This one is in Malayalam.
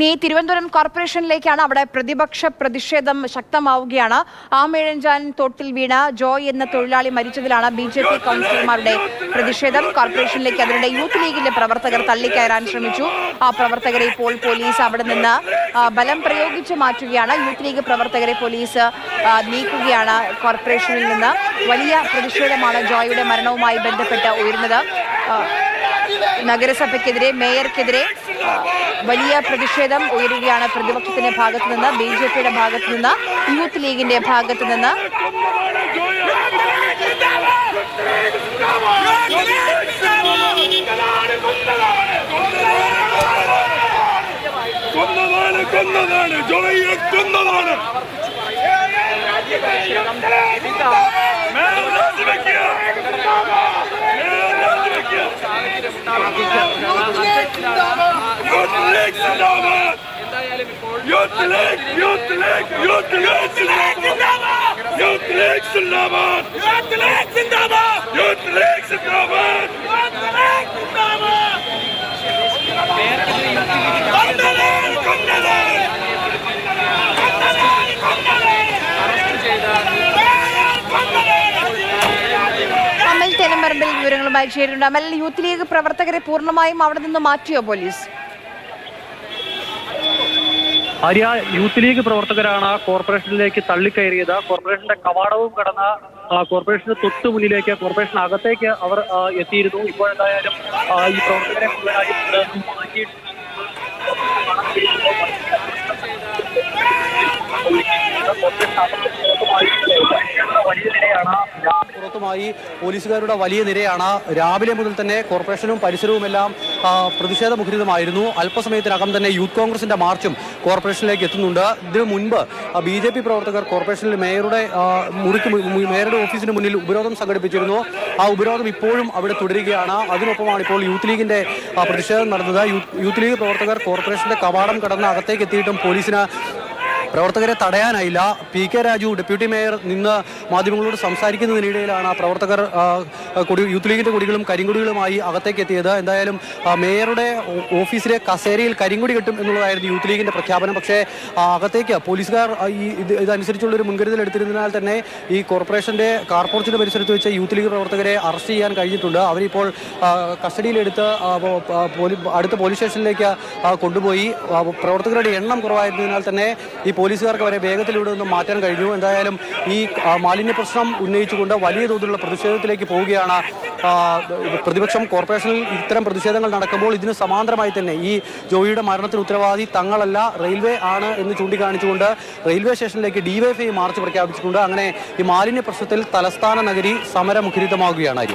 ഇനി തിരുവനന്തപുരം കോർപ്പറേഷനിലേക്കാണ്. അവിടെ പ്രതിപക്ഷ പ്രതിഷേധം ശക്തമാവുകയാണ്. ആമേഴഞ്ചാൻ തോട്ടിൽ വീണ ജോയ് എന്ന തൊഴിലാളി മരിച്ചതിലാണ് BJP കൗൺസിലർമാരുടെ പ്രതിഷേധം. കോർപ്പറേഷനിലേക്ക് അതിനിടെ യൂത്ത് ലീഗിന്റെ പ്രവർത്തകർ തള്ളിക്കയറാൻ ശ്രമിച്ചു. ആ പ്രവർത്തകരെ ഇപ്പോൾ പോലീസ് അവിടെ നിന്ന് ബലം പ്രയോഗിച്ച് മാറ്റുകയാണ്. യൂത്ത് ലീഗ് പ്രവർത്തകരെ പോലീസ് നീക്കുകയാണ് കോർപ്പറേഷനിൽ നിന്ന്. വലിയ പ്രതിഷേധമാണ് ജോയുടെ മരണവുമായി ബന്ധപ്പെട്ട് ഉയരുന്നത്. നഗരസഭയ്ക്കെതിരെ, മേയർക്കെതിരെ വലിയ പ്രതിഷേധം ഉയരുകയാണ് പ്രതിപക്ഷത്തിന്റെ ഭാഗത്തു നിന്ന്, BJPയുടെ ഭാഗത്തു നിന്ന്, യൂത്ത് ലീഗിന്റെ ഭാഗത്തു നിന്ന്. അമൽ തെനമരമ്പിൽ വിവരങ്ങളുമായി ചേരുന്നുണ്ട്. അമൽ, യൂത്ത് ലീഗ് പ്രവർത്തകരെ പൂർണ്ണമായും അവിടെ നിന്ന് മാറ്റിയോ പോലീസ്? ആര്യ, യൂത്ത് ലീഗ് പ്രവർത്തകരാണ് കോർപ്പറേഷനിലേക്ക് തള്ളിക്കയറിയത്. കോർപ്പറേഷന്റെ കവാടവും കടന്ന് കോർപ്പറേഷന് തൊട്ടു മുന്നിലേക്ക്, കോർപ്പറേഷൻ അകത്തേക്ക് അവർ എത്തിയിരുന്നു. ഇപ്പോഴെന്തായാലും ഈ പ്രവർത്തകരെ മുഴുവനായി പുറത്തുമായി പോലീസുകാരുടെ വലിയ നിരയാണ്. രാവിലെ മുതൽ തന്നെ കോർപ്പറേഷനും പരിസരവുമെല്ലാം പ്രതിഷേധമുഖരിതമായിരുന്നു. അല്പസമയത്തിനകം തന്നെ യൂത്ത് കോൺഗ്രസിന്റെ മാർച്ചും കോർപ്പറേഷനിലേക്ക് എത്തുന്നുണ്ട്. ഇതിനു മുൻപ് BJP പ്രവർത്തകർ കോർപ്പറേഷനിൽ മേയറുടെ ഓഫീസിന് മുന്നിൽ ഉപരോധം സംഘടിപ്പിച്ചിരുന്നു. ആ ഉപരോധം ഇപ്പോഴും അവിടെ തുടരുകയാണ്. അതിനൊപ്പമാണ് ഇപ്പോൾ യൂത്ത് ലീഗിന്റെ പ്രതിഷേധം നടന്നത്. യൂത്ത് ലീഗ് പ്രവർത്തകർ കോർപ്പറേഷന്റെ കവാടം കടന്ന് അകത്തേക്ക് എത്തിയിട്ടും പോലീസിന് പ്രവർത്തകരെ തടയാനായില്ല. PK രാജു ഡെപ്യൂട്ടി മേയർ നിന്ന് മാധ്യമങ്ങളോട് സംസാരിക്കുന്നതിനിടയിലാണ് ആ പ്രവർത്തകർ യൂത്ത് ലീഗിന്റെ കൊടികളും കരിങ്കൊടികളുമായി അകത്തേക്ക് എത്തിയത്. എന്തായാലും മേയറുടെ ഓഫീസിലെ കസേരയിൽ കരിങ്കൊടി കെട്ടും എന്നുള്ളതായിരുന്നു യൂത്ത് ലീഗിന്റെ പ്രഖ്യാപനം. പക്ഷേ അകത്തേക്ക് പോലീസുകാർ ഇതനുസരിച്ചുള്ളൊരു മുൻകരുതൽ എടുത്തിരുന്നതിനാൽ തന്നെ ഈ കോർപ്പറേഷന്റെ കാർപോർച്ചിന്റെ പരിസരത്ത് വെച്ച് യൂത്ത് ലീഗ് പ്രവർത്തകരെ അറസ്റ്റ് ചെയ്യാൻ കഴിഞ്ഞിട്ടുണ്ട്. അവരിപ്പോൾ കസ്റ്റഡിയിലെടുത്ത് അടുത്ത പോലീസ് സ്റ്റേഷനിലേക്ക് കൊണ്ടുപോയി. പ്രവർത്തകരുടെ എണ്ണം കുറവായിരുന്നതിനാൽ തന്നെ ഈ പോലീസുകാർക്ക് വരെ വേഗത്തിലൂടെ നിന്നും മാറ്റാൻ കഴിഞ്ഞു. എന്തായാലും ഈ മാലിന്യ പ്രശ്നം ഉന്നയിച്ചുകൊണ്ട് വലിയ തോതിലുള്ള പ്രതിഷേധത്തിലേക്ക് പോവുകയാണ് പ്രതിപക്ഷം. കോർപ്പറേഷനിൽ ഇത്തരം പ്രതിഷേധങ്ങൾ നടക്കുമ്പോൾ ഇതിന് സമാന്തരമായി തന്നെ ഈ ജോയിയുടെ മരണത്തിന് ഉത്തരവാദി തങ്ങളല്ല, റെയിൽവേ ആണ് എന്ന് ചൂണ്ടിക്കാണിച്ചുകൊണ്ട് റെയിൽവേ സ്റ്റേഷനിലേക്ക് DYFI മാർച്ച് പ്രഖ്യാപിച്ചിട്ടുണ്ട്. അങ്ങനെ ഈ മാലിന്യ പ്രശ്നത്തിൽ തലസ്ഥാന നഗരി സമരമുഖരിതമാകുകയാണ്.